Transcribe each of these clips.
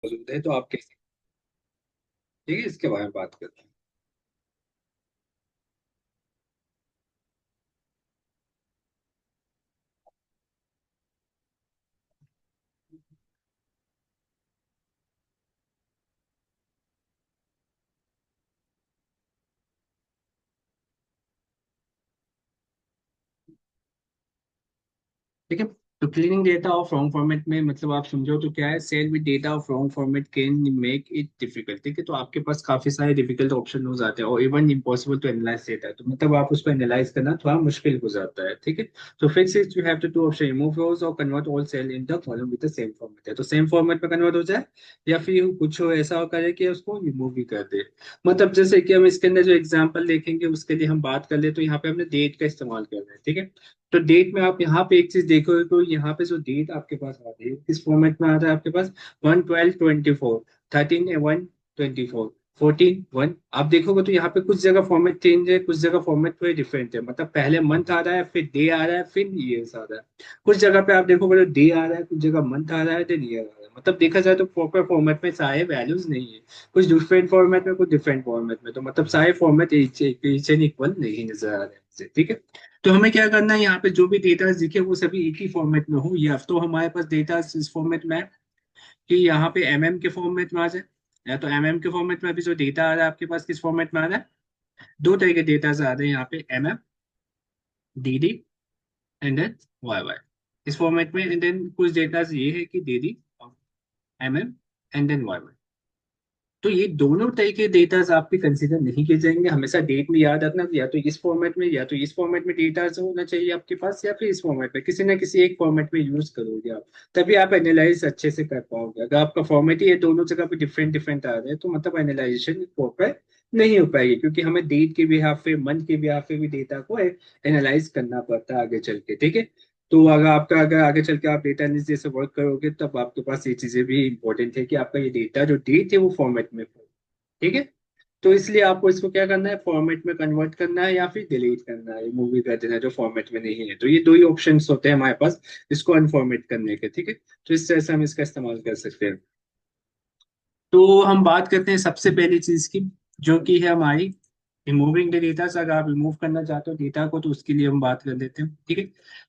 मौजूद है, तो आप कैसे, ठीक है, इसके बारे में बात करते हैं। ठीक है। तो cleaning data of wrong format में मतलब आप समझो तो क्या है, cell with data of wrong format can make it difficult. ठीक है, तो आपके पास काफी सारे डिफिकल्ट ऑप्शन हो जाते हैं और even impossible to analyse data, तो मतलब आप उसको एनालाइज करना थोड़ा मुश्किल हो जाता है। ठीक है, तो fix it, you have to two option, remove rows or convert all cell in the column with the same format है, तो सेम फॉर्मेट में कन्वर्ट हो जाए, या फिर कुछ ऐसा करे कि उसको रिमूव भी कर दे। मतलब जैसे कि हम इसके अंदर जो एग्जांपल देखेंगे उसके लिए हम बात कर ले, तो यहाँ पे हमने डेट का इस्तेमाल कर रहे हैं। ठीक है, तो डेट में आप यहाँ पे एक चीज देखोगे, तो यहाँ पे जो डेट आपके पास आ रही है किस फॉर्मेट में आ रहा है आपके पास, 1/12/24, 13/1/24, 14/1। आप देखोगे तो यहाँ पे कुछ जगह फॉर्मेट चेंज है, कुछ जगह फॉर्मेट थोड़ी डिफरेंट है, मतलब पहले मंथ आ रहा है, फिर डे आ रहा है, फिर ईयर्स आ रहा है। कुछ जगह पे आप देखोगे तो डे आ रहा है, कुछ जगह मंथ आ रहा है, देन ईयर आ रहा है। मतलब देखा जाए तो प्रॉपर फॉर्मेट में सारे वैल्यूज नहीं है, कुछ डिफरेंट फॉर्मेट में, कुछ डिफरेंट फॉर्मेट में, तो मतलब सारे फॉर्मेट इच एंड इक्वल नहीं नजर आ रहे हैं मुझे। ठीक है, तो हमें क्या करना है, यहाँ पे जो भी डेटा दिखे वो सभी एक ही फॉर्मेट में हो, या तो हमारे पास डेटा इस फॉर्मेट में है कि यहाँ पे के फॉर्मेट में आ जाए, या तो के फॉर्मेट में अभी जो डेटा आ रहा है आपके पास किस फॉर्मेट में आ रहा है, दो तरह के डेटा आ रहे हैं यहाँ पे, D D and then Y इस फॉर्मेट में, एंड देन कुछ डेटा ये है कि D D, and then Y. तो ये दोनों तरह के डेटास आपके कंसीडर नहीं किए जाएंगे, हमेशा डेट में याद रखना कि या तो इस फॉर्मेट में, या तो इस फॉर्मेट में डेटास होना चाहिए आपके पास, या फिर इस फॉर्मेट में, किसी ना किसी एक फॉर्मेट में यूज करोगे आप, तभी आप एनालाइज अच्छे से कर पाओगे। अगर आपका फॉर्मेट ही है दोनों जगह पे डिफरेंट डिफरेंट आ रहे हैं, तो मतलब एनालाइजेशन प्रॉपर नहीं हो पाएगी, क्योंकि हमें डेट के भी हाफ पे, मंथ के भी हाफ पे भी डेटा को एनालाइज करना पड़ता है आगे चल के। ठीक है, तो अगर आगे चल के आप डेटा एनालिस्ट जैसे वर्क करोगे, तब आपके पास ये चीजें भी इंपॉर्टेंट है कि आपका ये डेटा जो डेट है वो फॉर्मेट में हो। ठीक है, तो इसलिए आपको इसको क्या करना है, फॉर्मेट में कन्वर्ट करना है, या फिर डिलीट करना है, मूवी कर देना है जो फॉर्मेट में नहीं है। तो ये दो ही ऑप्शंस होते हैं हमारे पास इसको अनफॉर्मेट करने के। ठीक है, तो इस तरह से हम इसका इस्तेमाल कर सकते हैं। तो हम बात करते हैं सबसे पहली चीज की, जो कि है हमारी रिमूविंग द डेटा। अगर आप रिमूव करना चाहते हो डेटा को, तो उसके लिए हम बात कर लेते हैं। ठीक है,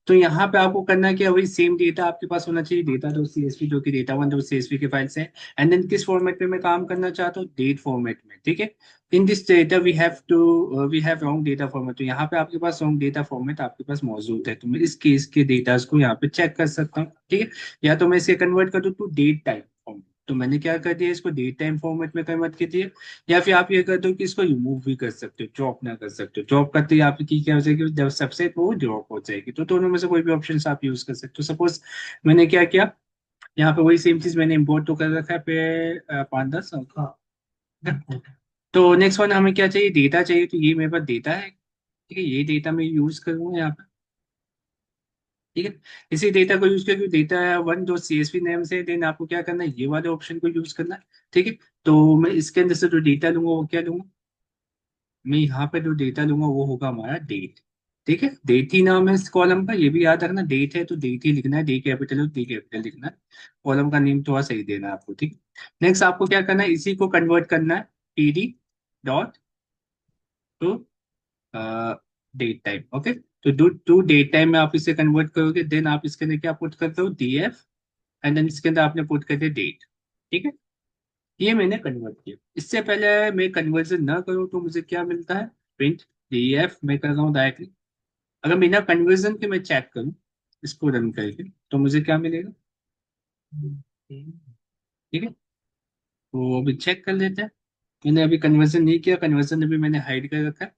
तो यहाँ पे आपको करना है कि वही सेम डेटा आपके पास होना चाहिए, डेटा जो सीएसवी, जो कि डेटा वन जो सीएसवी के फाइल से है। एंड देन किस फॉर्मेट पे मैं काम करना चाहता हूँ, डेट फॉर्मेट में। ठीक है, in this data we have wrong data format, तो यहाँ पे आपके पास रॉन्ग डेटा फॉर्मेट आपके पास मौजूद है, तो मैं इस केस के डेटा को यहाँ पे चेक कर सकता हूँ। ठीक है, या तो मैं इसे कन्वर्ट कर दूँ टू डेट टाइप, तो मैंने क्या कर दिया, इसको डेट टाइम फॉर्मेट में कन्वर्ट कर दिया। या फिर आप ये कर दो कि इसको रिमूव भी कर सकते हो, ड्रॉप ना कर सकते हो, ड्रॉप करते ही आपकी क्या हो जाएगी, जब सबसे वो ड्रॉप हो जाएगी। तो दोनों में से कोई भी ऑप्शन आप यूज कर सकते हो। सपोज मैंने क्या किया, यहाँ पे वही सेम चीज मैंने इम्पोर्ट तो कर रखा है पे 5-10। हाँ, तो नेक्स्ट वन हमें क्या चाहिए, डेटा चाहिए, तो ये मेरे पास डेटा है। ठीक है, ये डेटा मैं यूज करूंगा यहाँ पे। ठीक है, इसी डेटा को यूज करके, डेटा वन जो सीएसवी नेम से, देन आपको क्या करना है, ये वाले ऑप्शन को यूज करना है। ठीक है, तो मैं इसके अंदर से जो डेटा लूंगा वो क्या लूंगा, मैं यहाँ पे जो डेटा लूंगा वो होगा हमारा डेट। ठीक है, डेट ही नाम है इस कॉलम का, ये भी याद रखना, डेट है तो डेट ही लिखना है, डी कैपिटल डी कैपिटल लिखना है। कॉलम का नेम थोड़ा सही देना है आपको। ठीक, नेक्स्ट आपको क्या करना है, इसी को कन्वर्ट करना है, TD dot to date time. Okay, तो डू टू डेट टाइम में आप इसे कन्वर्ट करोगे, देन आप इसके अंदर क्या पुट करते हो, डीएफ, एंड देन इसके अंदर आपने पुट कर दिया डेट। ठीक है, ये मैंने कन्वर्ट किया। इससे पहले मैं कन्वर्जन ना करूँ तो मुझे क्या मिलता है, प्रिंट डीएफ मैं कर रहा हूँ डायरेक्टली। अगर बिना कन्वर्जन के मैं चेक करूँ इसको रन करके, तो मुझे क्या मिलेगा। ठीक है, तो अभी चेक कर लेते हैं। मैंने अभी कन्वर्जन नहीं किया, कन्वर्जन अभी मैंने हाइड कर रखा है।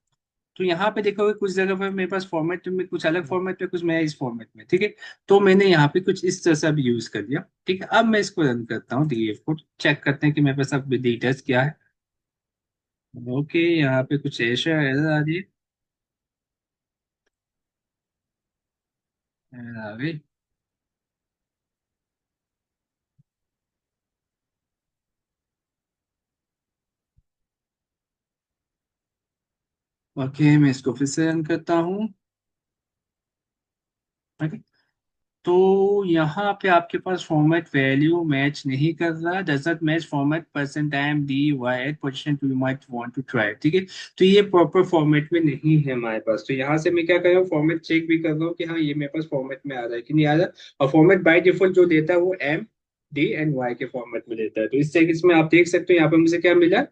तो यहाँ पे देखोगे कुछ जगह पर मेरे पास फॉर्मेट में कुछ अलग फॉर्मेट में, कुछ मैं इस फॉर्मेट में। ठीक है, तो मैंने यहाँ पे कुछ इस तरह से भी यूज कर दिया। ठीक है, अब मैं इसको रन करता हूँ डीएफ को, चेक करते हैं कि मेरे पास अब डिटेल्स क्या है। ओके, यहाँ पे कुछ ऐसा एरर आ रही है, error आ गई। ओके, मैं इसको फिर से रन करता हूँ। ओके, तो यहाँ पे आपके पास फॉर्मेट वैल्यू मैच नहीं कर रहा, doesn't match format percent time D Y at position two might want to try, ठीक है। तो ये प्रॉपर फॉर्मेट में नहीं है हमारे पास, तो यहाँ से मैं क्या कर रहा हूँ, फॉर्मेट चेक भी कर रहा हूँ कि हाँ ये मेरे पास फॉर्मेट में आ रहा है कि नहीं आ रहा। और फॉर्मेट बाय डिफॉल्ट जो देता है वो एम डी एंड वाई के फॉर्मेट में देता है। तो इस तरीके से में आप देख सकते हो यहाँ पे मुझे क्या मिला,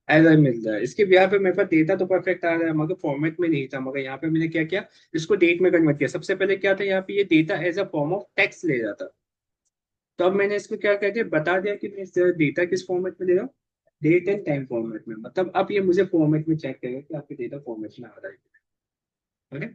एरर मिल रहा है। इसके बिहार पे मेरे पास डेटा तो परफेक्ट आ रहा है मगर फॉर्मेट में नहीं था। मगर यहाँ पे मैंने क्या किया, इसको डेट में कन्वर्ट किया। सबसे पहले क्या था यहाँ पे, ये data as a form of text ले रहा था। तो अब मैंने इसको क्या कर दिया, बता दिया कि मैं इस डेटा किस फॉर्मेट में ले रहा हूँ, डेट एंड टाइम फॉर्मेट में। मतलब अब ये मुझे फॉर्मेट में चेक करेगा कि आपके डेटा फॉर्मेट में आ रहा है। ओके।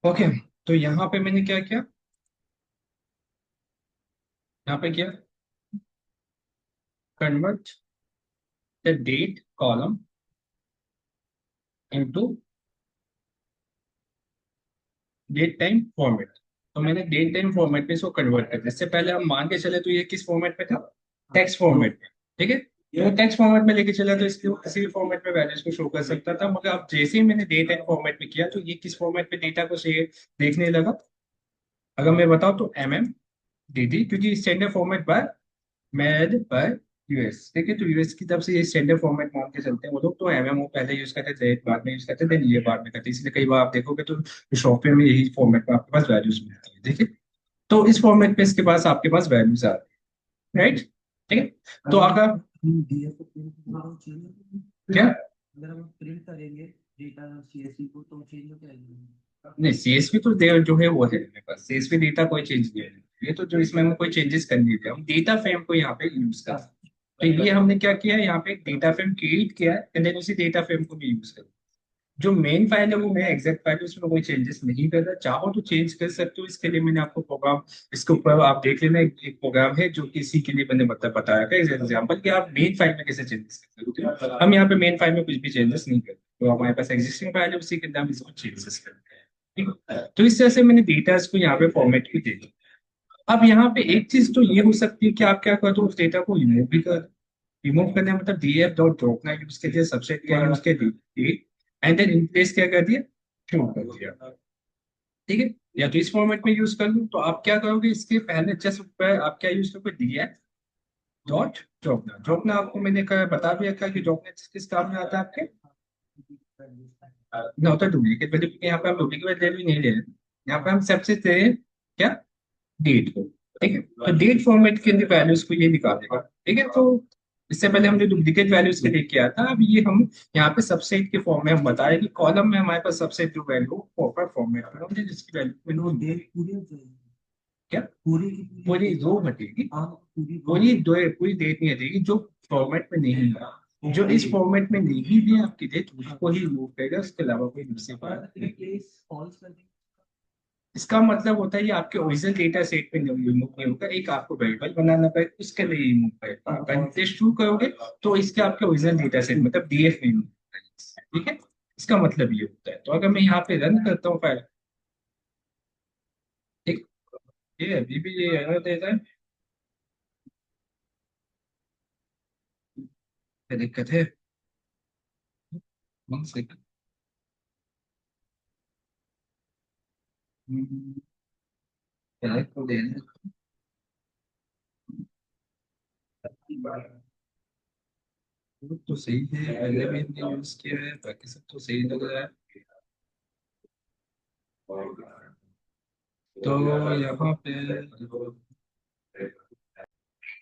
ओके, तो यहाँ पे मैंने क्या किया, यहाँ पे किया convert the date column into date time format. तो मैंने डेट टाइम फॉर्मेट में इसको कन्वर्ट कर दिया। इससे पहले हम मान के चले तो ये किस फॉर्मेट में था, टेक्स्ट फॉर्मेट में, ठीक है। तो टेक्स्ट फॉर्मेट में लेके चला तो इसके किसी भी फॉर्मेट में वैल्यूज को शो कर सकता था। मगर अब जैसे ही मैंने डेट टाइम फॉर्मेट में किया तो ये किस फॉर्मेट में डेटा को से देखने लगा। अगर मैं बताऊं तो डी क्योंकि standard format by made by US, ठीक है। तो यूएस की तरफ से ये स्टैंडर्ड फॉर्मेट मान के चलते हैं वो लोग। तो वो पहले यूज करते थे, बाद में यूज करते थे, ये बाद में करते, इसलिए कई बार आप देखोगे तो सॉफ्टवेयर में यही फॉर्मेट में आपके पास वैल्यूज मिलती है, देखिए। तो इस फॉर्मेट पे इसके पास आपके पास वैल्यूज आ रही है, राइट, ठीक है। तो अगर क्या, अगर हम प्रिंट करेंगे डेटा सीएसवी को तो चेंज हो जाएगा। नहीं, सीएसवी तो जो है वो है मेरे पास, सीएसवी डेटा कोई चेंज नहीं है। ये तो जो इसमें हमें कोई चेंजेस करनी है, हम डेटा फ्रेम को यहाँ पे यूज कर। तो ये हमने क्या किया है, यहाँ पे एक डेटा फ्रेम क्रिएट किया है एंड देन उसी डेटा फ्रेम को भी यूज कर। जो मेन फाइल है वो मैं एग्जैक्ट फाइल है, उसमें कोई चेंजेस नहीं कर रहा। चाहो तो चेंज कर सकते हो, इसके लिए मैंने आपको प्रोग्राम, इसके ऊपर आप देख लेना, एक प्रोग्राम है जो कि इसी के लिए मैंने मतलब बताया था एग्जाम्पल कि आप मेन फाइल में कैसे चेंजेस कर सकते हो। हम यहाँ पे मेन फाइल में कुछ भी चेंजेस नहीं करते, तो हमारे पास एग्जिस्टिंग फाइल है उसी के अंदर हम इसको चेंजेस करते हैं, ठीक है। तो इस तरह से मैंने डेटा को यहाँ पे फॉर्मेट भी दे दिया। अब यहाँ पे एक चीज तो ये हो सकती है कि आप क्या कर दो, उस डेटा को रिमूव भी कर। रिमूव करने का मतलब डीएफ डॉट ड्रॉप ना यूज कर दिया, सबसेट क्या यूज कर दिया एंड देन इन प्लेस क्या कर दिया, ट्रू कर दिया, ठीक है। या तो इस फॉर्मेट में यूज कर लूं तो आप क्या करोगे, इसके पहले जस्ट ऊपर आप क्या यूज करोगे, डीएफ डॉट ड्रॉपना। ड्रॉपना आपको मैंने बता दिया था कि ड्रॉपना किस काम में आता है आपके, ना होता डुप्लीकेट वैल्यू, क्योंकि यहाँ पे हम डुप्लीकेट वैल्यू नहीं ले रहे हैं। यहाँ पे हम सबसे दे रहे हैं क्या, डेट को, ठीक है। तो डेट फॉर्मेट के अंदर वैल्यूज को ये निकालेगा, ठीक है। तो इससे पहले हमने डुप्लीकेट वैल्यूज के लिए किया था, अब ये हम यहाँ पे सबसेट के फॉर्म में हम बताए कि कॉलम में हमारे पास सबसेट जो वैल्यू प्रॉपर फॉर्मेट में होंगे जिसकी वैल्यू डेट पूरी हो जाएगी, क्या पूरी की पूरी रो हटेगी, हाँ पूरी दो, पूरी डेट नहीं हटेगी जो फॉर्मेट में नहीं है। जो इस फॉर्मेट में नहीं भी आपकी डेट उसको ही रिमूव करेगा, उसके अलावा कोई दूसरी बात नहीं। इसका मतलब होता है ये आपके ओरिजिनल डेटा सेट पे रिमूव नहीं होगा, एक आपको वेरिएबल बनाना पड़ेगा उसके लिए रिमूव करेगा। अगर टेस्ट शुरू करोगे तो इसके आपके ओरिजिनल डेटा सेट मतलब डीएफ में remove करेगा, ठीक है। इसका मतलब ये होता है। तो अगर मैं यहाँ पे रन करता हूँ फाइल, ठीक, ये अभी भी ये एरर देता है, क्या दिक्कत है, 1 सेकंड। पहले तो देना, वो तो सही है, पहले भी हमने यूज किया है, बाकी सब तो सही लग रहा है। तो यहाँ पे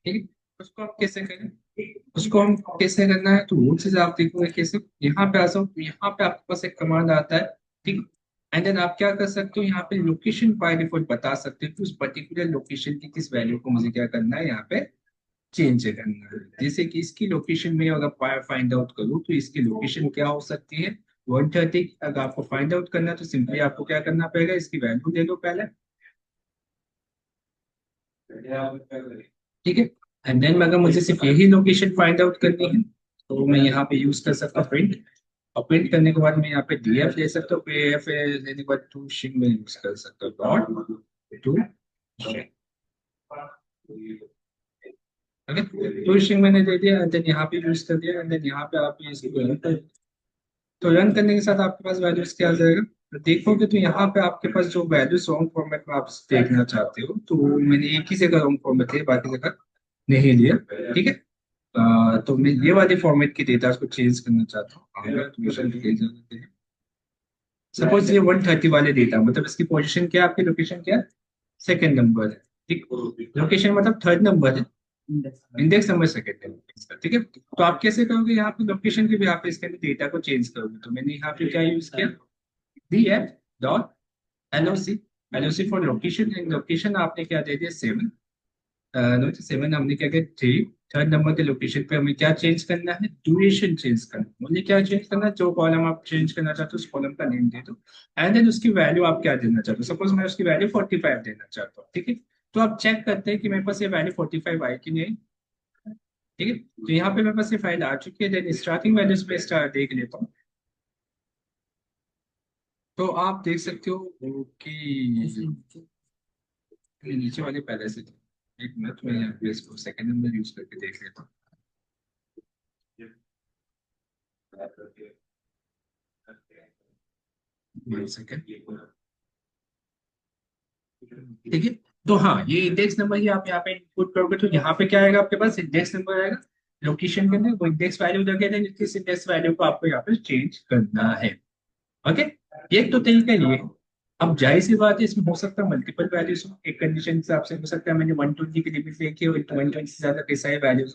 ठीक है, उसको हम कैसे करें, उसको हम कैसे करना है, तो वो चीज आप देखोगे कैसे। यहाँ पे आ जाओ, तो यहाँ पे आपके पास एक कमांड आता है, ठीक। एंड देन आप क्या कर सकते हो, यहाँ पे लोकेशन बाय डिफॉल्ट बता सकते हो कि उस पर्टिकुलर लोकेशन की किस वैल्यू को मुझे क्या करना है, यहाँ पे चेंज करना है। जैसे कि इसकी लोकेशन में अगर फाइंड आउट करूँ तो इसकी लोकेशन क्या हो सकती है, 130। अगर आपको फाइंड आउट करना है तो सिंपली आपको क्या करना पड़ेगा, इसकी वैल्यू दे दो पहले, ठीक है। एंड देन अगर मुझे सिर्फ यही लोकेशन फाइंड आउट करनी है तो मैं यहाँ पे यूज कर सकता हूँ प्रिंट। और प्रिंट करने के बाद मैं यहाँ पे डीएफ ले सकता हूँ, डीएफ लेने के बाद टू स्ट्रिंग में यूज कर सकता हूँ, dot to string. Okay, to string मैंने दे दिया, एंड देन यहाँ पे यूज कर दिया, एंड देन यहाँ पे आप इसको रन कर। तो रन करने के साथ आपके पास वैल्यूज क्या आ जाएगा, तो देखोगे तो यहाँ पे आपके पास जो वैल्यूज रॉन्ग फॉर्मेट में आप देखना चाहते हो, तो मैंने एक ही जगह रॉन्ग फॉर्मेट है, बाकी जगह नहीं लिया, ठीक है। तो मैं ये वाले फॉर्मेट के डेटा को चेंज करना चाहता हूँ, सपोज ये 130 वाले डेटा, मतलब इसकी पोजीशन क्या है, आपकी लोकेशन क्या है, सेकंड नंबर है, ठीक। लोकेशन मतलब थर्ड नंबर है, इंडेक्स नंबर सेकंड है इसका, ठीक है। तो आप कैसे करोगे, यहाँ पे लोकेशन के भी आप इसके अंदर डेटा को चेंज करोगे, तो मैंने यहाँ पे क्या यूज किया, df dot LOC, LOC for location, and location आपने क्या दे दिया 7, नो 7 हमने क्या किया 3, थर्ड नंबर के लोकेशन पे हमें क्या चेंज करना है, ड्यूरेशन चेंज करना है। मुझे क्या चेंज करना है, जो कॉलम आप चेंज करना चाहते हो उस कॉलम का नेम दे दो, एंड देन उसकी वैल्यू आप क्या देना चाहते हो, सपोज मैं उसकी वैल्यू 45 देना चाहता हूँ, ठीक है। तो आप चेक करते हैं कि मेरे पास ये वैल्यू 45 आई कि नहीं, ठीक है। तो यहाँ पे मेरे पास ये फाइल आ चुकी है, देन स्टार्टिंग वैल्यूज पे स्टार्ट देख लेता हूँ। तो आप देख सकते हो कि ये नीचे वाले पहले से थे। एक मिनट में यहाँ पे इसको सेकंड नंबर यूज करके देख लेता हूँ, 1 सेकंड, ठीक है। तो हाँ, ये इंडेक्स नंबर ही आप यहाँ पे इनपुट करोगे तो यहाँ पे क्या आएगा, आपके पास इंडेक्स नंबर आएगा लोकेशन के अंदर, वो इंडेक्स वैल्यू लगे थे, किस इंडेक्स वैल्यू को आपको यहाँ पे चेंज करना है। ओके, ये तो तरीका ये है। अब जाहिर सी बात है, इसमें हो सकता है मल्टीपल वैल्यूज हो, एक कंडीशन के हिसाब से हो सकता है मैंने 120 की लिमिट देखी और 120 से ज्यादा कैसा है वैल्यूज,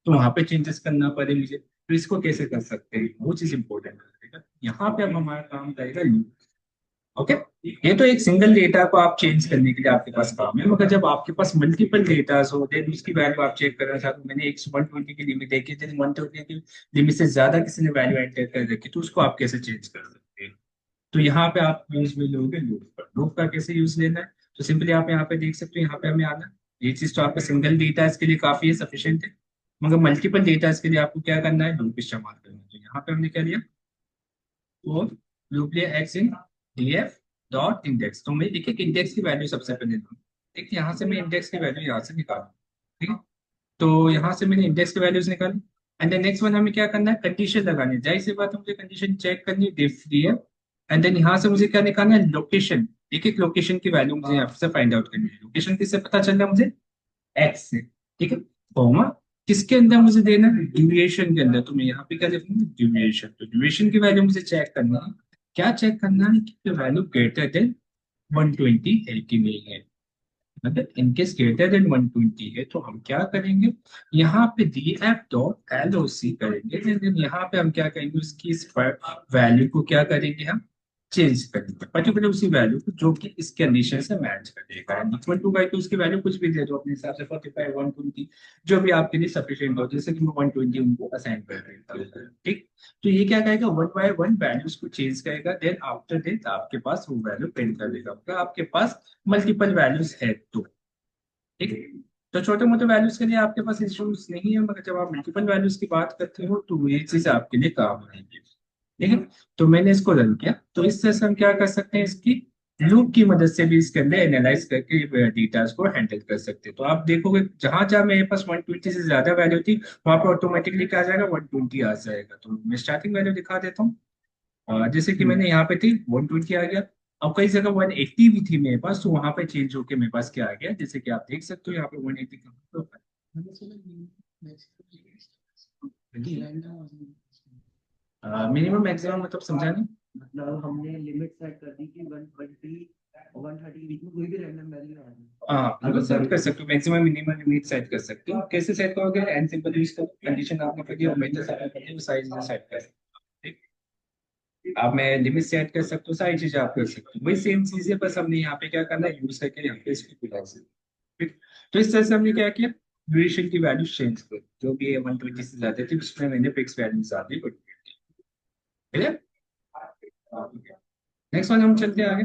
तो वहां पे चेंजेस करना पड़े मुझे, तो इसको कैसे कर सकते हैं, वो चीज इंपॉर्टेंट है। यहाँ पे अब हमारा काम करेगा लूप। ओके, ये तो एक सिंगल डेटा को आप चेंज करने के लिए आपके पास काम है, मगर जब आपके पास मल्टीपल डेटा हो, देन उसकी वैल्यू आप चेक करना चाहते हो, मैंने एक 120 की लिमिट देखी थी, 120 की लिमिट से ज्यादा किसी ने वैल्यू एंटर कर रखी, तो उसको आप कैसे चेंज कर सकते हैं। तो यहाँ पे आप यूज में लोगे लूप का, लूप का कैसे यूज लेना है, तो सिंपली आप यहाँ पे देख सकते हो, यहाँ पे हमें आना, ये चीज तो आपका सिंगल डेटा इसके लिए काफी है, सफिशियंट है, मगर मल्टीपल डेटा के लिए आपको क्या करना है, लूप इस्तेमाल करना है। तो यहाँ पे हमने क्या लिया, वो लूप लिया एक्स इन डीएफ डॉट इंडेक्स, तो मैं देखिए कि इंडेक्स की वैल्यू सबसे पहले लूँ, ठीक है। यहाँ से मैं इंडेक्स की वैल्यू यहाँ से निकालू, ठीक है। तो यहाँ से मैंने इंडेक्स की वैल्यूज निकाली, एंड देन नेक्स्ट वन हमें क्या करना है, कंडीशन लगानी है, जाहिर सी बात है मुझे कंडीशन चेक करनी है, डिफ दी है। एंड देन यहाँ से मुझे क्या निकालना है, लोकेशन, एक एक लोकेशन की वैल्यू मुझे यहाँ से फाइंड आउट करनी है। लोकेशन किससे पता चल रहा है मुझे, एक्स से, ठीक है। कॉमा किसके अंदर मुझे देना है, ड्यूरेशन के अंदर, तो मैं यहाँ पे क्या लिखूंगा, ड्यूरेशन, तो ड्यूरेशन की वैल्यू मुझे चेक करना है, क्या चेक करना है कि वैल्यू ग्रेटर देन 120 है कि नहीं है। अगर इनकेस ग्रेटर देन 120 है तो हम क्या करेंगे, यहाँ पे D F dot L O C करेंगे, लेकिन यहाँ पे हम क्या करेंगे, उसकी इस वैल्यू को क्या करेंगे, हम चेंज करेंगे, पर्टिकुलर उसी वैल्यू को जो कि इस कंडीशन से मैच करेगा। इक्वल टू का तो उसकी वैल्यू कुछ भी दे दो अपने हिसाब से, 45 120 जो भी आपके लिए सफिशियंट हो, जैसे कि मैं 120 उनको असाइन कर देता हूँ, ठीक। तो ये क्या करेगा, वन बाय वन वैल्यूज को चेंज करेगा, देन आफ्टर दैट आपके पास वो वैल्यू प्रिंट कर देगा, अगर आपके पास मल्टीपल वैल्यूज है तो, ठीक है। तो छोटे मोटे वैल्यूज के लिए आपके पास इश्यूज नहीं है, मगर जब आप मल्टीपल वैल्यूज की बात करते हो तो ये चीज आपके लिए काम आएगी, ठीक है। तो मैंने इसको रन किया, तो इस तरह से हम क्या कर सकते हैं, इसकी लूप की मदद से भी इसके अंदर एनालाइज करके डेटा को हैंडल कर सकते हैं। तो आप देखोगे जहां जहां मेरे पास 120 से ज्यादा वैल्यू थी, वहां पे ऑटोमेटिकली क्या आ जाएगा, 120 आ जाएगा। तो मैं स्टार्टिंग वैल्यू दिखा देता हूँ, जैसे कि मैंने यहाँ पे थी 120 आ गया। अब कई जगह 180 भी थी मेरे पास, तो वहां पे चेंज होके मेरे पास क्या आ गया, जैसे कि आप देख सकते हो यहाँ पे 180 का मिनिमम मैक्सिमम मतलब समझा नहीं। मतलब हमने लिमिट सेट कर दी कि 120 और 130 के बीच में कोई भी रैंडम वैल्यू आ जाए। हाँ बिल्कुल सेट कर सकते हो, मैक्सिमम मिनिमम लिमिट सेट कर सकते हो। कैसे सेट करोगे, एन सिंपल यूज करो, कंडीशन आपने पढ़ी है, मेथड सेट कर दिया, साइज में सेट कर सकते हो। ठीक, आप मैं लिमिट सेट कर सकते हो, सारी चीजें आप कर सकते हो, वही सेम चीज है, बस हमने यहाँ पे क्या करना है, यूज करके यहाँ पे इसको बुला सकते हैं। ठीक, तो इस तरह से हमने क्या किया, ड्यूरेशन की वैल्यू चेंज कर, जो भी है 120 से ज्यादा थी उसमें मैंने फिक्स वैल्यूज आती है। क्लियर, नेक्स्ट वन हम चलते हैं आगे।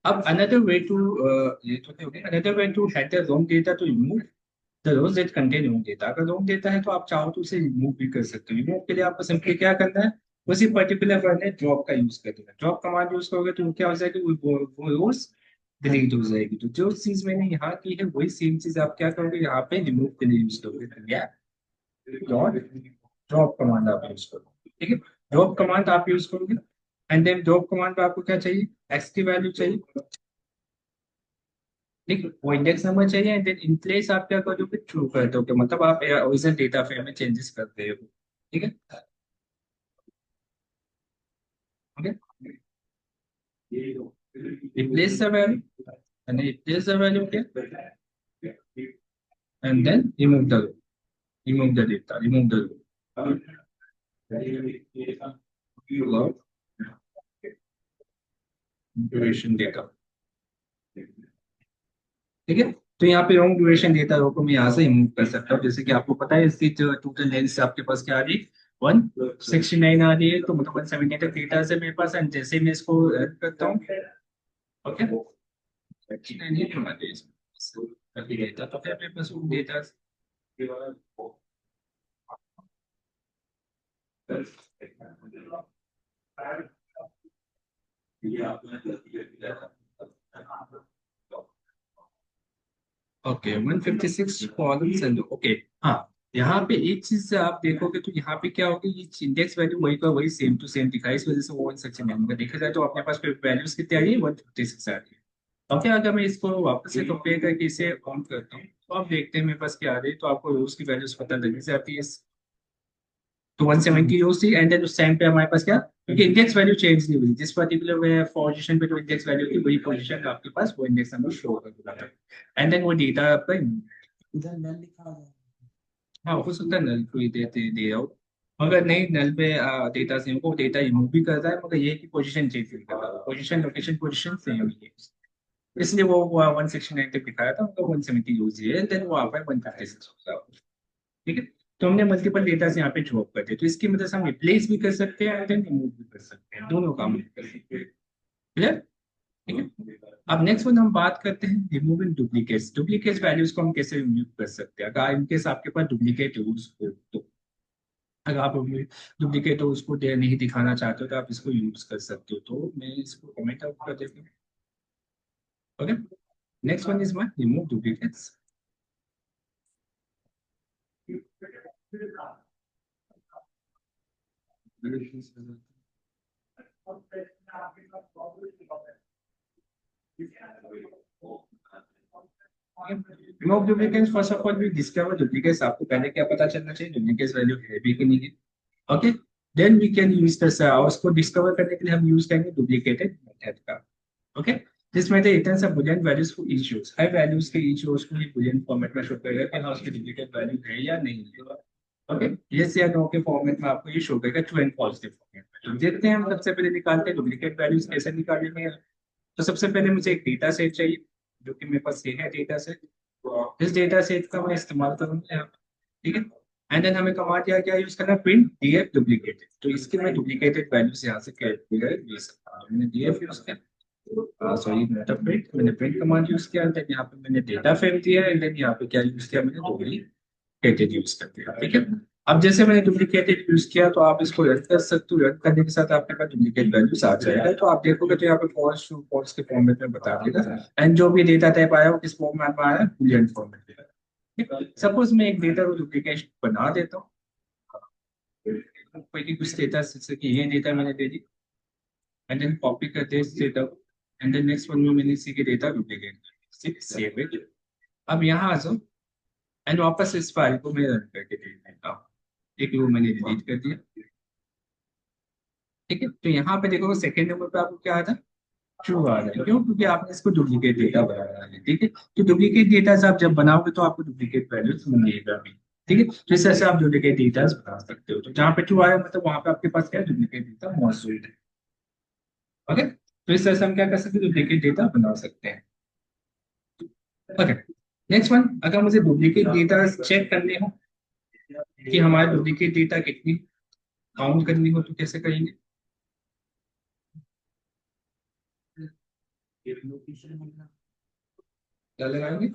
अब another way to ये तो क्या हो गया, another way to head the wrong data to remove the rows that contain wrong data। अगर wrong data है तो आप चाहो तो उसे रिमूव भी कर सकते हो। रिमूव के लिए आपको सिंपली क्या करना है, उसी पर्टिकुलर वर्ड में ड्रॉप का यूज कर देना। ड्रॉप कमांड यूज करोगे तो क्या हो जाएगा, वो रोज डिलीट हो जाएगी। तो जो चीज मैंने यहाँ की है वही सेम चीज आप क्या करोगे, यहाँ पे रिमूव के लिए यूज करोगे। डॉट ड्रॉप कमांड आप यूज करोगे। ठीक है, ड्रॉप कमांड आप यूज करोगे, एंड देन ड्रॉप कमांड पे आपको क्या चाहिए, एक्स की वैल्यू चाहिए। ठीक, वो इंडेक्स नंबर चाहिए, एंड देन इन प्लेस आप क्या करोगे, ट्रू कर दोगे, मतलब आप ओरिजिनल डेटा फ्रेम में चेंजेस कर रहे हो। ठीक है, okay, replace the value, and replace the value here, and then remove the data, remove the log duration data। ठीक है, तो यहाँ पे लॉन्ग ड्यूरेशन डेटा रो को मैं यहाँ से रिमूव कर सकता हूँ। जैसे कि आपको पता है इसकी टोटल लेंथ आपके पास क्या आ रही है, 169 आ रही है, तो मतलब 170 तक डेटा है मेरे पास, एंड जैसे मैं इसको रन करता हूँ, ओके, 69 ही क्यों आ रही है इसमें, अभी डेटा तो क्या मेरे पास वो data. Okay, 156 columns and okay. हाँ, यहाँ पे एक चीज से आप देखोगे तो यहाँ पे क्या होगा, ये इंडेक्स वैल्यू वही का वही सेम टू सेम दिखा है, इस वजह से वो 169 का देखा जाए तो अपने पास वैल्यूज कितनी आ रही है, 156 आ रही है। ओके, अगर मैं इसको वापस से कंपेयर करके इसे काउंट करता हूँ तो आप देखते हैं मेरे पास क्या आ रही है, तो आपको रोज की वैल्यूज पता लग जाती है। तो 170 रोज थी, एंड देन उस टाइम पे हमारे पास क्या, क्योंकि इंडेक्स वैल्यू चेंज नहीं हुई, जिस पर्टिकुलर पोजीशन पे जो इंडेक्स वैल्यू थी वही पोजीशन आपके पास वो इंडेक्स नंबर शो कर रहा था, एंड देन वो डेटा आपका इधर नल लिखा हुआ है। हाँ हो सकता है नल कोई देते दे रहा हो, मगर नहीं नल पे डेटा सेम को डेटा रिमूव भी करता है, मगर ये की पोजीशन चेंज नहीं करता, पोजीशन लोकेशन पोजीशन सेम ही है, इसलिए वो 169 तक दिखाया था, उनको 170 यूज है, देन वो आप 156 होगा। ठीक है, तो हमने मल्टीपल डेटा यहाँ पे ड्रॉप कर दिया, तो इसकी मदद से हम रिप्लेस भी कर सकते हैं एंड देन रिमूव भी कर सकते हैं, दोनों काम हम कर सकते हैं। क्लियर, ठीक है। अब नेक्स्ट वन हम बात करते हैं रिमूविंग डुप्लीकेट्स। डुप्लीकेट वैल्यूज को हम कैसे रिमूव कर सकते हैं, अगर इनकेस आपके पास डुप्लीकेट रूल्स हो तो। अगर आप डुप्लीकेट उसको नहीं दिखाना चाहते हो तो आप इसको यूज कर सकते हो, तो मैं इसको कमेंट आउट कर देता हूँ। Okay, next one is my remove duplicates. Remove duplicates, first of all we discover duplicates, आपको पहले क्या पता चलना चाहिए, डुप्लीकेट्स वैल्यू है भी कि नहीं है। Okay, then we can use this, उसको डिस्कवर करने के लिए हम यूज करेंगे डुप्लीकेटेड मेथड का। Okay, this method returns a boolean values for each rows, हर वैल्यूज के ईच रोज को ये बुलियन फॉर्मेट में शो करेगा कि हाँ उसकी डुप्लीकेट वैल्यू है या नहीं है। ओके, यस या नो के फॉर्मेट में आपको ये शो करेगा, ट्रू एंड फॉल्स के फॉर्मेट में। तो देखते हैं हम सबसे पहले निकालते हैं डुप्लीकेट वैल्यूज कैसे निकालेंगे। तो सबसे पहले मुझे एक डेटा सेट चाहिए, जो कि मेरे पास ये है डेटा सेट, इस डेटा सेट का मैं इस्तेमाल करूंगा यहाँ पे। ठीक है, एंड देन हमें कमांड क्या यूज करना है, प्रिंट डीएफ डुप्लीकेटेड, तो इसकी मैं डुप्लीकेटेड वैल्यूज यहाँ से कैलकुलेट ले सकता हूँ। मैंने डीएफ यूज किया, सॉरी नॉट प्रिंट, मैंने प्रिंट कमांड यूज किया, देन यहाँ पे मैंने डेटा फ्रेम दिया, एंड देन यहाँ पे क्या यूज किया, मैंने डुप्लीकेटेड यूज कर दिया। ठीक है, अब जैसे मैंने डुप्लीकेटेड यूज किया तो आप इसको रन कर सकते हो, रन करने के साथ आपके पास डुप्लीकेट वैल्यूज आ जाएगा, तो आप देखोगे तो यहाँ पे फॉल्स टू फॉल्स के फॉर्मेट में बता देगा, एंड जो भी डेटा टाइप आया वो किस फॉर्मेट में आया, बूलियन फॉर्मेट में। सपोज मैं एक डेटा को डुप्लीकेट बना देता हूँ, कोई की कुछ डेटा जैसे कि ये डेटा मैंने दे दी, एंड देन कॉपी करते हैं इस डेटा को, एंड देन नेक्स्ट वन में मैंने इसी के डेटा डुप्लीकेट सेव इट। अब यहाँ आ जाओ, एंड वापस इस फाइल को मैं रन करके देख देता हूँ। एक वो मैंने डिलीट कर दिया। ठीक है, तो यहाँ पे देखो सेकंड नंबर पे आपको क्या आता है, ट्रू आ रहा है। क्यों? क्योंकि आपने इसको डुप्लीकेट डेटा बनाया है। ठीक है, तो डुप्लीकेट डेटा आप जब बनाओगे तो आपको डुप्लीकेट वैल्यूज मिलेगा भी। ठीक है, तो इस तरह से आप डुप्लीकेट डेटा बना सकते हो। तो जहाँ पे ट्रू आया मतलब वहां पे आपके पास क्या डुप्लीकेट डेटा मौजूद है। ओके, तो इस तरह से हम क्या कर सकते हैं, डुप्लीकेट डेटा बना सकते हैं। ओके, नेक्स्ट वन, अगर मुझे डुप्लीकेट डेटा चेक करने हो कि हमारे डुप्लीकेट डेटा कितनी काउंट करनी हो तो कैसे करेंगे? लोकेशन क्या लगाएंगे?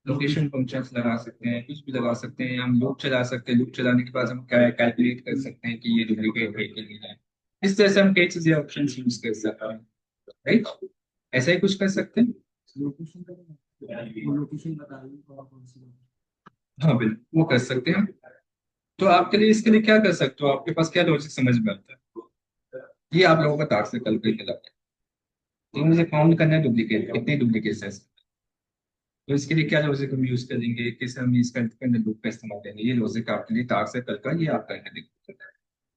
लोकेशन फंक्शंस लगा सकते हैं, कुछ भी लगा सकते हैं, हम लूप चला सकते हैं। लूप चलाने के बाद हम क्या कैलकुलेट कर सकते हैं कि ये डुप्लीकेट है कि नहीं है। इस तरह से हम कई चीजें ऑप्शन यूज कर सकते हैं। राइट, ऐसा ही कुछ कर सकते हैं। लोकेशन वो लोकेशन बता दो कौन कौन सी हाँ बिल्कुल, वो कर सकते हैं। तो आपके लिए इसके लिए क्या कर सकते हो, आपके पास क्या लॉजिक समझ में आता है? ये आप लोगों का टास्क से कल के खिलाफ है। तो मुझे काउंट करना है डुप्लीकेट, कितने डुप्लीकेट है। तो इसके लिए क्या लॉजिक हम यूज करेंगे, किस हम इसका लूप का इस्तेमाल करेंगे, ये लॉजिक आपके लिए टास्क है कल का, ये आप करके देखो।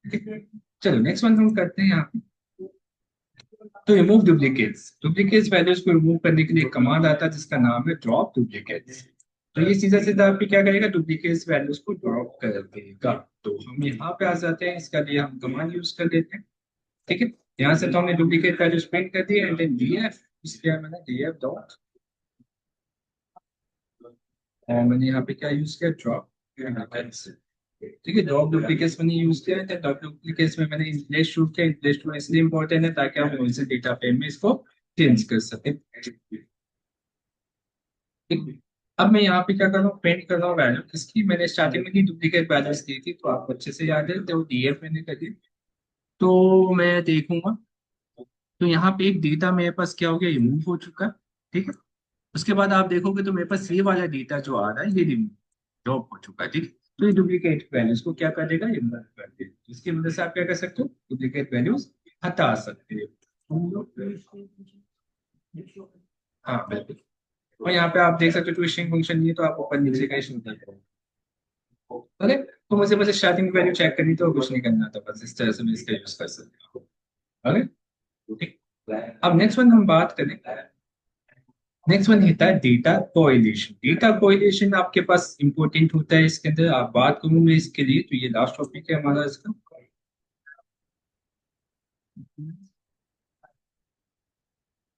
ठीक है? चलो नेक्स्ट वन हम करते हैं यहाँ। तो रिमूव डुप्लीकेट्स, डुप्लीकेट्स वैल्यूज को रिमूव करने के लिए कमांड आता है जिसका नाम है ड्रॉप डुप्लीकेट्स। तो ये सीधा सीधा आपकी क्या करेगा, डुप्लीकेट्स वैल्यूज को ड्रॉप कर देगा। तो हम यहाँ पे आ जाते हैं, इसका लिए हम कमांड यूज कर देते हैं। ठीक है, यहाँ से तो हमने डुप्लीकेट वैल्यूज प्रिंट कर दिए एंड देन डीएफ, इसलिए मैंने डीएफ डॉट, और मैंने यहाँ पे क्या यूज किया, ड्रॉप डुप्लीकेट्स। ठीक है, ड्रॉप डुप्लीकेट्स मैंने यूज किया है। ड्रॉप डुप्लीकेट्स में मैंने इंप्लेस शूट किया। इंप्लेस टू इसलिए इंपॉर्टेंट है ताकि हम ओरिजिनल डेटा फ्रेम में इसको चेंज कर सकें। ठीक, अब मैं यहाँ पे क्या कर रहा हूँ, प्रिंट कर रहा हूँ वैल्यू किसकी, मैंने स्टार्टिंग में ही डुप्लीकेट वैल्यूज दी थी तो आपको अच्छे से याद है, तो डीएफ मैंने कर दी। तो मैं देखूंगा, तो यहाँ पे एक डेटा मेरे पास क्या हो गया, रिमूव हो चुका है। ठीक है, उसके बाद आप देखोगे तो मेरे पास ये वाला डेटा जो आ रहा है ये रिमूव ड्रॉप हो चुका है। ठीक है, तो ये डुप्लीकेट वैल्यूज को क्या कर देगा, रिमूव कर देगा। इसकी वजह से आप क्या कर सकते हो, डुप्लीकेट वैल्यूज हटा सकते हो। हम लोग हाँ बिल्कुल, और यहाँ पे आप देख सकते हो ट्विस्टिंग फंक्शन नहीं है तो आप ऊपर नीचे का ही शुरू कर दो। ओके, तो मुझे मुझे स्टार्टिंग वैल्यू चेक करनी तो कुछ नहीं करना था, बस इस तरह से मैं इसका यूज कर सकता हूँ। ओके, ठीक। अब नेक्स्ट वन हम बात करें, नेक्स्ट वन होता है डेटा कोरिलेशन। डेटा कोरिलेशन आपके पास इंपॉर्टेंट होता है, इसके अंदर आप बात करूँ मैं इसके लिए, तो ये लास्ट टॉपिक है हमारा इसका।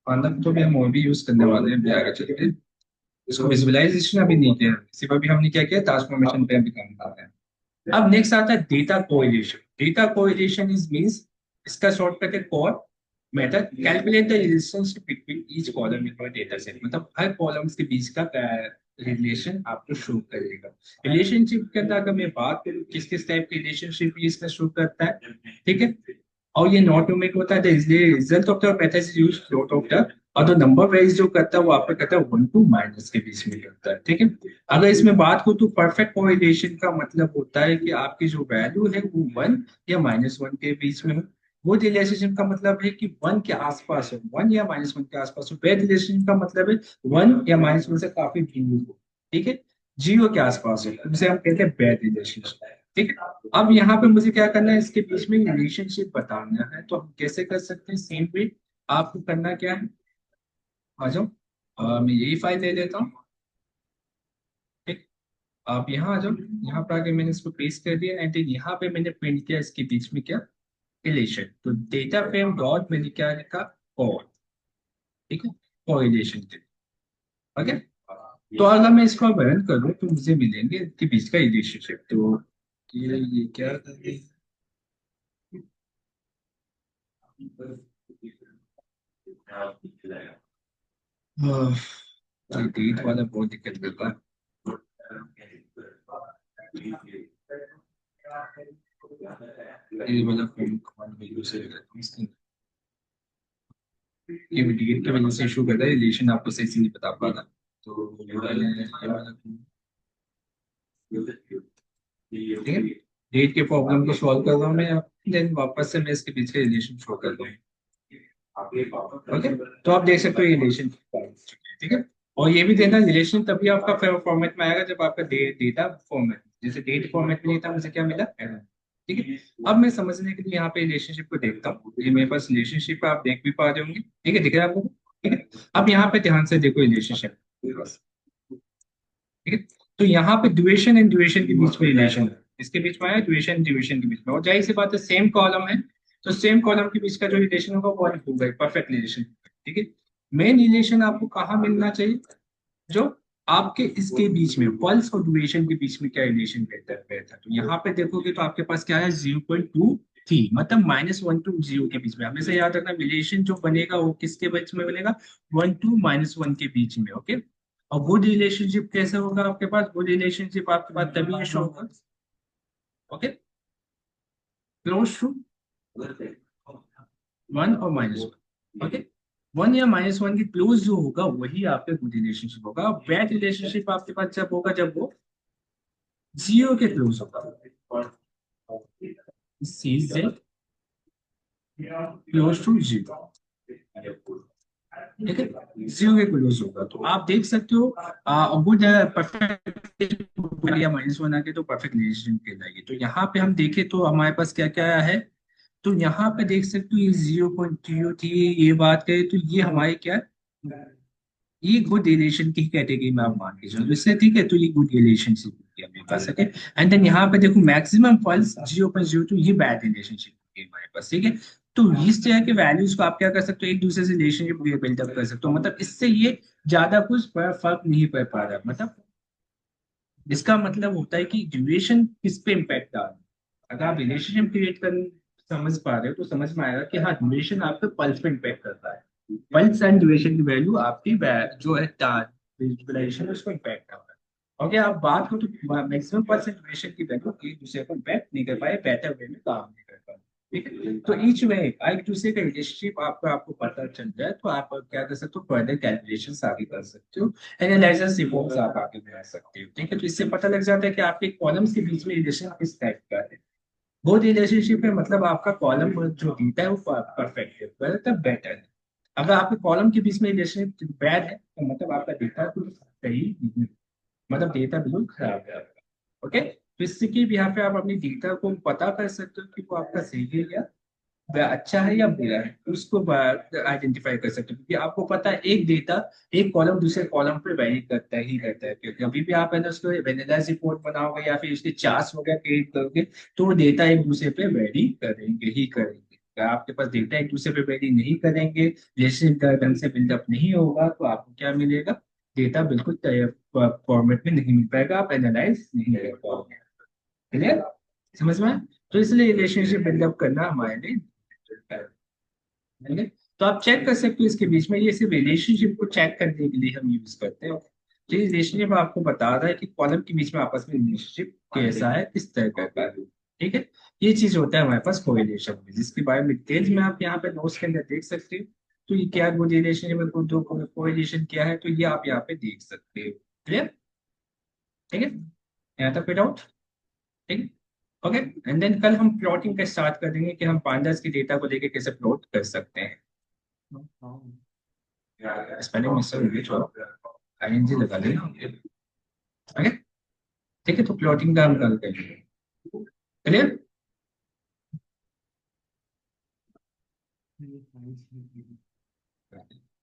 मतलब तो भी हम और भी यूज करने वाले हैं अभी आगे चलते हैं। इसको विजुअलाइजेशन अभी नहीं किया, सिर्फ अभी हमने क्या किया, ट्रांसफॉर्मेशन पे अभी काम कर रहे हैं। अब नेक्स्ट आता है data correlation. Data correlation is means, इसका शॉर्टकट है core method, calculate the relationship between each column in your data set. मतलब हर कॉलम्स के बीच का रिलेशन आपको शो करेगा। रिलेशनशिप के अंदर अगर मैं बात करूँ किस किस टाइप के रिलेशनशिप इसका शो करता है, ठीक है, और ये नॉट न्यूमेरिक होता है, इसलिए result of the method is used float of the, और जो नंबर वाइज जो करता है वो आपको कहता है 1 to- के बीच में करता है। ठीक है, अगर इसमें बात करूँ तो परफेक्ट कोरिलेशन का मतलब होता है कि आपकी जो वैल्यू है वो 1 या -1 के बीच में हो। वो रिलेशनशिप का मतलब है कि 1 के आसपास हो, 1 या -1 के आसपास हो। बैड रिलेशनशिप का मतलब है 1 या -1 से काफी दूर हो। ठीक है, 0 के आसपास हो, जिसे हम कहते हैं बैड रिलेशनशिप। ठीक है, अब यहाँ पे मुझे क्या करना है, इसके बीच में रिलेशनशिप बताना है, तो हम कैसे कर सकते हैं, सेम वे। आपको करना क्या है, आ जाओ, मैं यही फाइल ले लेता हूँ। ठीक, आप यहाँ आ जाओ, यहाँ पे आके मैंने इसको पेस्ट कर दिया एंड यहाँ पे मैंने प्रिंट किया इसके बीच में क्या, रिलेशन। तो डेटा फ्रेम डॉट मैंने क्या लिखा, और, ठीक है, कोरिलेशन के। ओके, तो अगर मैं इसको अब रन करूँ तो मुझे मिलेंगे इनके बीच का रिलेशनशिप। तो ये क्या डेट वाला बहुत दिक्कत करता है। ये वाला फॉर्म कमांड में यूज करता हूँ इसके, ये डेट की वजह से इशू करता है, रिलेशन आपको सही से नहीं बता पाता। तो ये वाला, ठीक है, डेट के प्रॉब्लम को सॉल्व कर रहा हूँ मैं, देन वापस से मैं इसके बीच का रिलेशन शो कर दूँ। ओके, तो आप देख सकते हो ये रिलेशन, ठीक है। और ये भी देना रिलेशन तभी आपका फॉर्मेट में आएगा जब आपका डेटा फॉर्मेट, जैसे डेट फॉर्मेट में नहीं था, मुझे क्या मिला एरर। ठीक है। अब मैं समझने के लिए यहाँ पे रिलेशनशिप को देखता हूँ, ये मेरे पास रिलेशनशिप आप देख भी पा रहे होंगे। ठीक है, दिख रहा है आपको? ठीक है। अब यहाँ पे ध्यान से देखो रिलेशनशिप। ठीक है। तो यहाँ पे ड्यूरेशन एंड ड्यूरेशन के बीच में रिलेशन है, इसके बीच में आया ड्यूरेशन ड्यूरेशन के बीच में, और जाहिर सी बात है सेम कॉलम है, तो सेम कॉलम के बीच का जो रिलेशन होगा वो होगा परफेक्ट रिलेशन। ठीक है। मेन रिलेशन आपको कहाँ मिलना चाहिए? जो आपके इसके बीच में पल्स और ड्यूरेशन के बीच में क्या रिलेशन रहता है, तो यहाँ पे देखोगे तो आपके पास क्या है, 0.2 थी, मतलब -1 to 0 के बीच में। हमेशा याद रखना रिलेशन जो बनेगा वो किसके बीच में बनेगा, 1 to -1 के बीच में। ओके। और गुड रिलेशनशिप कैसे होगा आपके पास, गुड रिलेशनशिप आपके पास तभी शो होगा, ओके, क्लोज टू 1 और -1। ओके। 1 या -1 के क्लोज जो होगा वही आपके गुड रिलेशनशिप होगा। बैड रिलेशनशिप आपके पास जब होगा जब वो 0 के क्लोज होगा, सी से क्लोज टू 0। ठीक है, 0 के क्लोज होगा, तो आप देख सकते हो गुड परफेक्ट या -1 आके तो परफेक्ट रिलेशनशिप कहलाएगी। तो यहाँ पे हम देखें तो हमारे पास क्या क्या है, तो यहाँ पे देख सकते हो ये 0.0 थी, ये बात करें तो ये हमारे क्या है? ये गुड रिलेशन की कैटेगरी में आप मान के चलो इससे। ठीक है, तो ये गुड रिलेशनशिप होगी हमारे पास। ओके। एंड देन यहाँ पे देखो मैक्सिमम फॉल्स 0.02, ये बैड रिलेशनशिप होगी हमारे पास। ठीक है। तो इस तरह के वैल्यूज को आप क्या कर सकते हो, एक दूसरे से रिलेशनशिप बिल्डअप कर सकते हो, मतलब इससे ये ज्यादा कुछ फर्क नहीं पड़ पा रहा, मतलब इसका मतलब होता है कि ड्यूरेशन किस पे इम्पैक्ट डाल रहा है। अगर आप रिलेशनशिप क्रिएट कर समझ पा रहे हो तो समझ में आएगा कि हाँ ड्यूरेशन आपके पल्स पे इम्पैक्ट करता है। पल्स एंड ड्यूरेशन की वैल्यू आपकी जो है विजुअलाइजेशन उसको इम्पैक्ट करता है। ओके, आप बात करो तो मैक्सिमम पल्स एंड ड्यूरेशन की वैल्यू एक दूसरे को इम्पैक्ट नहीं कर पाए, बेहतर वे में काम नहीं कर पाए। ठीक है। तो ईच वे एक दूसरे का रिलेशनशिप आपको पता चल जाए तो आप क्या कर सकते हो, फर्दर कैलकुलेशन आगे कर सकते हो, एनालिसिस रिपोर्ट्स आप आगे बना सकते हो। ठीक है। तो इससे पता लग जाता है कि आपके कॉलम्स के बीच में रिलेशन किस टाइप का है। वो रिलेशनशिप है, मतलब आपका कॉलम जो डेटा है वो परफेक्ट है, मतलब बेटर है। अगर आपके कॉलम के बीच में रिलेशनशिप बैड है तो मतलब आपका डेटा कुछ सही नहीं है, मतलब डेटा बिल्कुल खराब है आपका। ओके। तो इसके भी यहाँ पे आप अपनी डेटा को पता कर सकते हो कि वो आपका सही है या वह अच्छा है या बुरा है, उसको आइडेंटिफाई कर सकते हो, क्योंकि आपको पता है एक डेटा एक कॉलम दूसरे कॉलम पे वेरी करता ही रहता है, क्योंकि अभी भी आप है ना उसको वेनिलाइज रिपोर्ट बनाओगे या फिर उसके चार्ट्स वगैरह क्रिएट करोगे तो वो डेटा एक दूसरे पे वेरी करेंगे ही करेंगे। अगर आपके पास डेटा एक दूसरे पे वेरी नहीं करेंगे, रिलेशनशिप ढंग से बिल्डअप नहीं होगा, तो आपको क्या मिलेगा, डेटा बिल्कुल फॉर्मेट में नहीं मिल पाएगा, आप एनालाइज नहीं कर पाओगे। क्लियर, समझ में आया? तो इसलिए रिलेशनशिप बिल्डअप करना हमारे लिए ठीक है। तो आप चेक कर सकते हो इसके बीच में, ये सिर्फ रिलेशनशिप को चेक करने के लिए हम यूज करते हैं। तो ये रिलेशनशिप आपको बता रहा है कि कॉलम के बीच में आपस में रिलेशनशिप कैसा है, किस तरह का है। ठीक है। ये चीज होता है हमारे पास कोरिलेशन में, जिसके बारे में डिटेल्स में आप यहाँ पे नोट्स के अंदर देख सकते हो। तो ये क्या गुड रिलेशन में दो कोरिलेशन क्या है, तो ये आप यहाँ पे देख सकते हो। क्लियर? ठीक है, यहाँ तक फिट आउट। ठीक है। ओके। एंड देन कल हम प्लॉटिंग का स्टार्ट कर देंगे कि हम पांडास की डेटा को लेके कैसे प्लॉट कर सकते हैं। स्पेलिंग मिस्टेक हो गई, छोड़ो, आईएनजी लगा लेना। ओके। ठीक है, तो प्लॉटिंग का हम कल करेंगे। क्लियर?